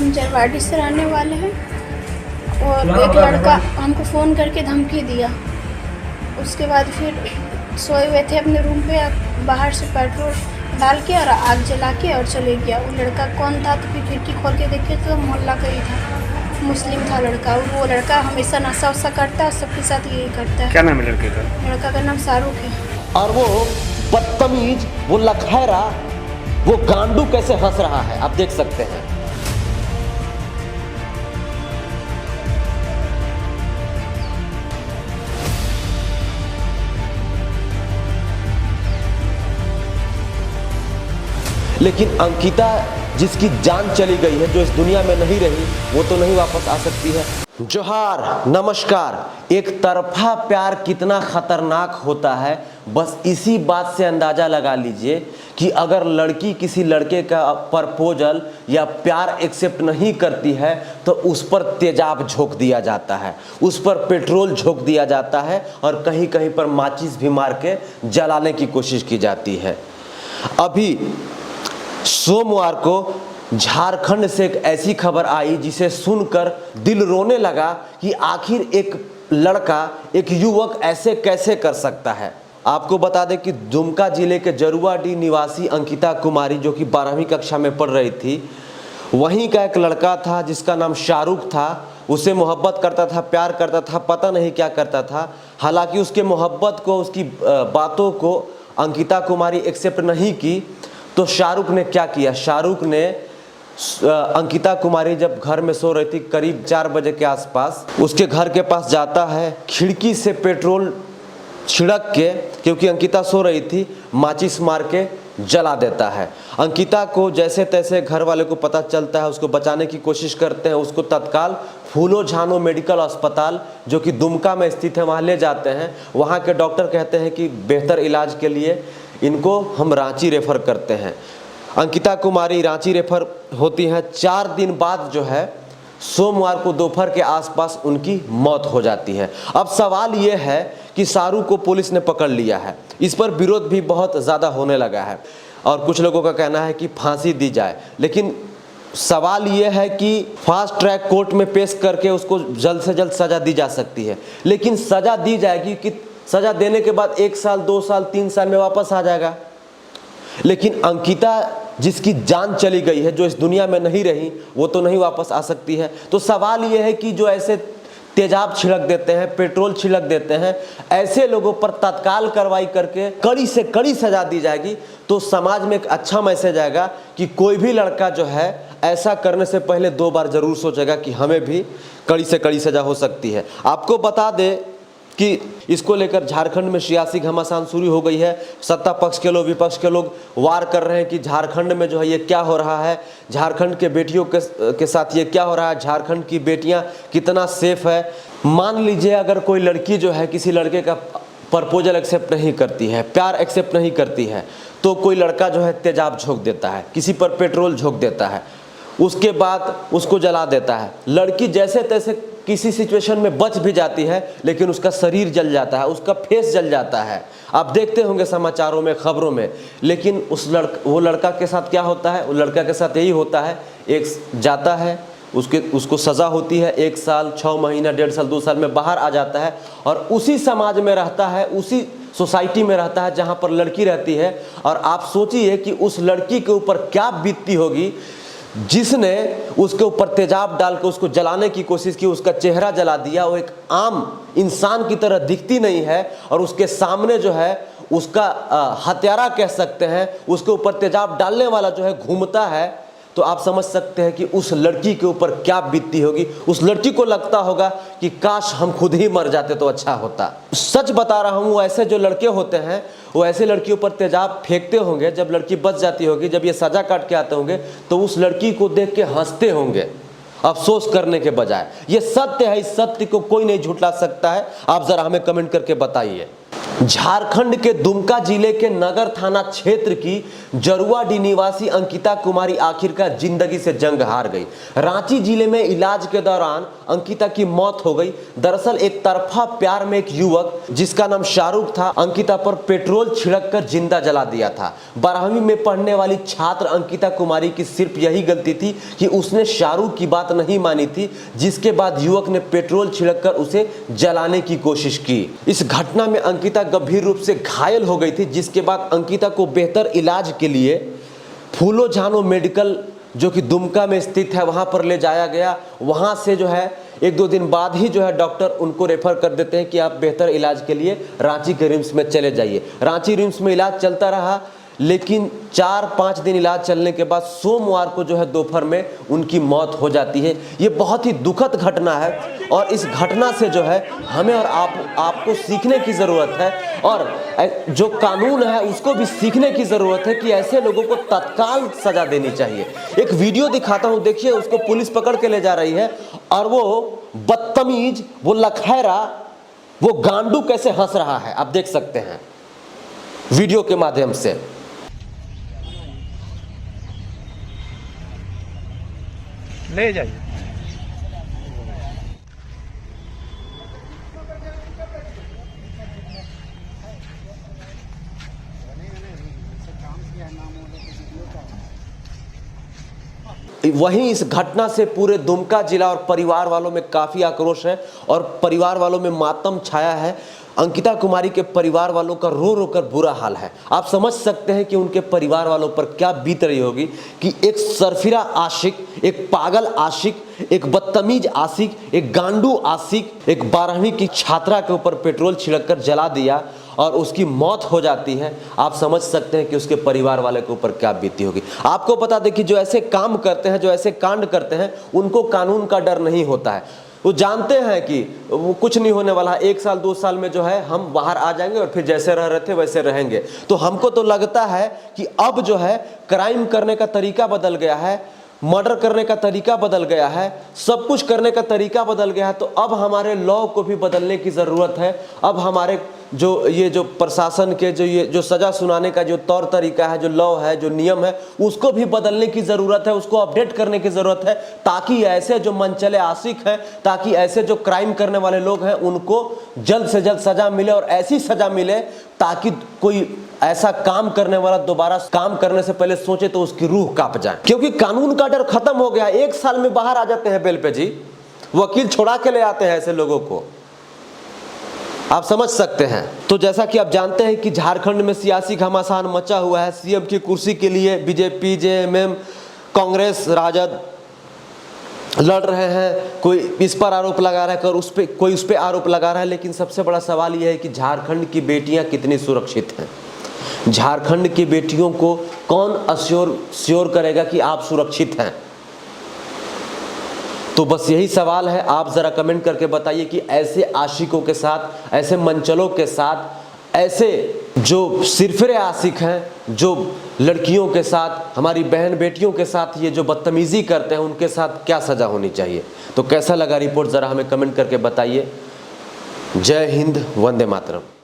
हम जरवाडी से रहने वाले हैं और एक लड़का हमको फ़ोन करके धमकी दिया। उसके बाद फिर सोए हुए थे अपने रूम पे, बाहर से पेट्रोल डाल के और आग जला के और चले गया। वो लड़का कौन था तो फिर खिड़की खोल के देखे तो मोहल्ला का ही था, मुस्लिम था लड़का। वो लड़का हमेशा नशा वशा करता है, सबके साथ यही करता है। क्या नाम है लड़के का? लड़का का नाम शाहरुख है। और वो बदतमीज, वो लखैरा, वो गांडू कैसे हंस रहा है आप देख सकते हैं। लेकिन अंकिता जिसकी जान चली गई है, जो इस दुनिया में नहीं रही, वो तो नहीं वापस आ सकती है। जोहार, नमस्कार। एक तरफा प्यार कितना खतरनाक होता है, बस इसी बात से अंदाजा लगा लीजिए कि अगर लड़की किसी लड़के का प्रपोजल या प्यार एक्सेप्ट नहीं करती है तो उस पर तेजाब झोंक दिया जाता है, उस पर पेट्रोल झोंक दिया जाता है और कहीं कहीं पर माचिस भी मार के जलाने की कोशिश की जाती है। अभी सोमवार को झारखंड से एक ऐसी खबर आई जिसे सुनकर दिल रोने लगा कि आखिर एक लड़का, एक युवक ऐसे कैसे कर सकता है। आपको बता दें कि दुमका जिले के जरुआडीह निवासी अंकिता कुमारी, जो कि 12वीं कक्षा में पढ़ रही थी, वहीं का एक लड़का था जिसका नाम शाहरुख था। उसे मोहब्बत करता था, प्यार करता था, पता नहीं क्या करता था। हालांकि उसके मोहब्बत को, उसकी बातों को अंकिता कुमारी एक्सेप्ट नहीं की तो शाहरुख ने क्या किया। शाहरुख ने अंकिता कुमारी जब घर में सो रही थी, करीब 4 बजे के आसपास उसके घर के पास जाता है, खिड़की से पेट्रोल छिड़क के, क्योंकि अंकिता सो रही थी, माचिस मार के जला देता है। अंकिता को जैसे तैसे घर वाले को पता चलता है, उसको बचाने की कोशिश करते हैं। उसको तत्काल फूलो झानो मेडिकल अस्पताल, जो कि दुमका में स्थित है, वहाँ ले जाते हैं। वहाँ के डॉक्टर कहते हैं कि बेहतर इलाज के लिए इनको हम रांची रेफ़र करते हैं। अंकिता कुमारी रांची रेफ़र होती हैं। 4 दिन बाद जो है, सोमवार को दोपहर के आसपास उनकी मौत हो जाती है। अब सवाल ये है कि शाहरुख को पुलिस ने पकड़ लिया है। इस पर विरोध भी बहुत ज़्यादा होने लगा है और कुछ लोगों का कहना है कि फांसी दी जाए। लेकिन सवाल ये है कि फास्ट ट्रैक कोर्ट में पेश करके उसको जल्द से जल्द सज़ा दी जा सकती है। लेकिन सज़ा दी जाएगी कि सज़ा देने के बाद 1 साल, 2 साल, 3 साल में वापस आ जाएगा। लेकिन अंकिता जिसकी जान चली गई है, जो इस दुनिया में नहीं रही, वो तो नहीं वापस आ सकती है। तो सवाल ये है कि जो ऐसे तेजाब छिड़क देते हैं, पेट्रोल छिड़क देते हैं, ऐसे लोगों पर तत्काल कार्रवाई करके कड़ी से कड़ी सजा दी जाएगी तो समाज में एक अच्छा मैसेज आएगा कि कोई भी लड़का जो है ऐसा करने से पहले 2 बार जरूर सोचेगा कि हमें भी कड़ी से कड़ी सजा हो सकती है। आपको बता दें कि इसको लेकर झारखंड में सियासी घमासान शुरू हो गई है। सत्ता पक्ष के लोग, विपक्ष के लोग वार कर रहे हैं कि झारखंड में जो है ये क्या हो रहा है, झारखंड के बेटियों के साथ ये क्या हो रहा है, झारखंड की बेटियां कितना सेफ है। मान लीजिए अगर कोई लड़की जो है किसी लड़के का प्रपोजल एक्सेप्ट नहीं करती है, प्यार एक्सेप्ट नहीं करती है, तो कोई लड़का जो है तेजाब झोंक देता है, किसी पर पेट्रोल झोंक देता है, उसके बाद उसको जला देता है। लड़की जैसे तैसे किसी सिचुएशन में बच भी जाती है, लेकिन उसका शरीर जल जाता है, उसका फेस जल जाता है। आप देखते होंगे समाचारों में, खबरों में। लेकिन वो लड़का के साथ क्या होता है? वो लड़का के साथ यही होता है, एक जाता है, उसको सज़ा होती है 1 साल, 6 महीना, 1.5 साल, 2 साल में बाहर आ जाता है और उसी समाज में रहता है, उसी सोसाइटी में रहता है जहाँ पर लड़की रहती है। और आप सोचिए कि उस लड़की के ऊपर क्या बीतती होगी जिसने उसके ऊपर तेजाब डाल के उसको जलाने की कोशिश की, उसका चेहरा जला दिया। वो एक आम इंसान की तरह दिखती नहीं है और उसके सामने जो है उसका हत्यारा कह सकते हैं, उसके ऊपर तेजाब डालने वाला जो है घूमता है। तो आप समझ सकते हैं कि उस लड़की के ऊपर क्या बीतती होगी। उस लड़की को लगता होगा कि काश हम खुद ही मर जाते तो अच्छा होता। सच बता रहा हूँ, ऐसे जो लड़के होते हैं वो ऐसे लड़कियों पर तेजाब फेंकते होंगे। जब लड़की बच जाती होगी, जब ये सजा काट के आते होंगे, तो उस लड़की को देख के हंसते होंगे अफसोस करने के बजाय। ये सत्य है, इस सत्य को कोई नहीं झुठला सकता है। आप जरा हमें कमेंट करके बताइए। झारखंड के दुमका जिले के नगर थाना क्षेत्र की जरुआडीह निवासी अंकिता कुमारी आखिरकार जिंदगी से जंग हार गई। रांची जिले में इलाज के दौरान अंकिता की मौत हो गई। दरअसल एक तरफा प्यार में एक युवक जिसका नाम शाहरुख था, अंकिता पर पेट्रोल छिड़ककर जिंदा जला दिया था। 12वीं में पढ़ने वाली छात्र अंकिता कुमारी की सिर्फ यही गलती थी कि उसने शाहरुख की बात नहीं मानी थी, जिसके बाद युवक ने पेट्रोल छिड़ककर उसे जलाने की कोशिश की। इस घटना में अंकिता गंभीर रूप से घायल हो गई थी, जिसके बाद अंकिता को बेहतर इलाज के लिए फूलो झानो मेडिकल जो कि दुमका में स्थित है वहां पर ले जाया गया। वहां से जो है 1-2 दिन बाद ही जो है डॉक्टर उनको रेफर कर देते हैं कि आप बेहतर इलाज के लिए रांची के रिम्स में चले जाइए। रांची रिम्स में इलाज चलता रहा, लेकिन 4-5 दिन इलाज चलने के बाद सोमवार को जो है दोपहर में उनकी मौत हो जाती है। ये बहुत ही दुखद घटना है और इस घटना से जो है हमें और आपको सीखने की ज़रूरत है और जो कानून है उसको भी सीखने की ज़रूरत है कि ऐसे लोगों को तत्काल सज़ा देनी चाहिए। एक वीडियो दिखाता हूँ, देखिए उसको पुलिस पकड़ के ले जा रही है और वो बदतमीज, वो लखैरा, वो गांडू कैसे हंस रहा है आप देख सकते हैं वीडियो के माध्यम से। ले जाइए। वहीं इस घटना से पूरे दुमका जिला और परिवार वालों में काफ़ी आक्रोश है और परिवार वालों में मातम छाया है। अंकिता कुमारी के परिवार वालों का रो रो कर बुरा हाल है। आप समझ सकते हैं कि उनके परिवार वालों पर क्या बीत रही होगी कि एक सरफिरा आशिक, एक पागल आशिक, एक बदतमीज आशिक, एक गांडू आशिक, एक 12वीं की छात्रा के ऊपर पेट्रोल छिड़ककर जला दिया और उसकी मौत हो जाती है। आप समझ सकते हैं कि उसके परिवार वाले के ऊपर क्या बीती होगी। आपको बता दें कि जो ऐसे काम करते हैं, जो ऐसे कांड करते हैं, उनको कानून का डर नहीं होता है। वो जानते हैं कि वो कुछ नहीं होने वाला है, 1 साल 2 साल में जो है हम बाहर आ जाएंगे और फिर जैसे रह रहे थे वैसे रहेंगे। तो हमको तो लगता है कि अब जो है क्राइम करने का तरीका बदल गया है, मर्डर करने का तरीका बदल गया है, सब कुछ करने का तरीका बदल गया है। तो अब हमारे लॉ को भी बदलने की ज़रूरत है। अब हमारे जो प्रशासन के जो सज़ा सुनाने का जो तौर तरीका है, जो लॉ है, जो नियम है, उसको भी बदलने की ज़रूरत है, उसको अपडेट करने की ज़रूरत है, ताकि ऐसे जो मनचले आशिक हैं, ताकि ऐसे जो क्राइम करने वाले लोग हैं उनको जल्द से जल्द सज़ा मिले और ऐसी सज़ा मिले ताकि कोई ऐसा काम करने वाला दोबारा काम करने से पहले सोचे तो उसकी रूह कांप जाए। क्योंकि कानून का डर खत्म हो गया। 1 साल में बाहर आ जाते हैं बेल पे जी, वकील छोड़ा के ले आते हैं ऐसे लोगों को, आप समझ सकते हैं। तो जैसा कि आप जानते हैं कि झारखंड में सियासी घमासान मचा हुआ है। सीएम की कुर्सी के लिए बीजेपी, जेएमएम, कांग्रेस, राजद लड़ रहे हैं। कोई इस पर आरोप लगा रहा है, कोई उस पर आरोप लगा रहा है। लेकिन सबसे बड़ा सवाल यह है कि झारखंड की बेटियां कितनी सुरक्षित हैं। झारखंड की बेटियों को कौन श्योर करेगा कि आप सुरक्षित हैं। तो बस यही सवाल है, आप ज़रा कमेंट करके बताइए कि ऐसे आशिकों के साथ, ऐसे मंचलों के साथ, ऐसे जो सिरफिरे आशिक हैं, जो लड़कियों के साथ, हमारी बहन बेटियों के साथ ये जो बदतमीज़ी करते हैं, उनके साथ क्या सज़ा होनी चाहिए। तो कैसा लगा रिपोर्ट ज़रा हमें कमेंट करके बताइए। जय हिंद, वंदे मातरम।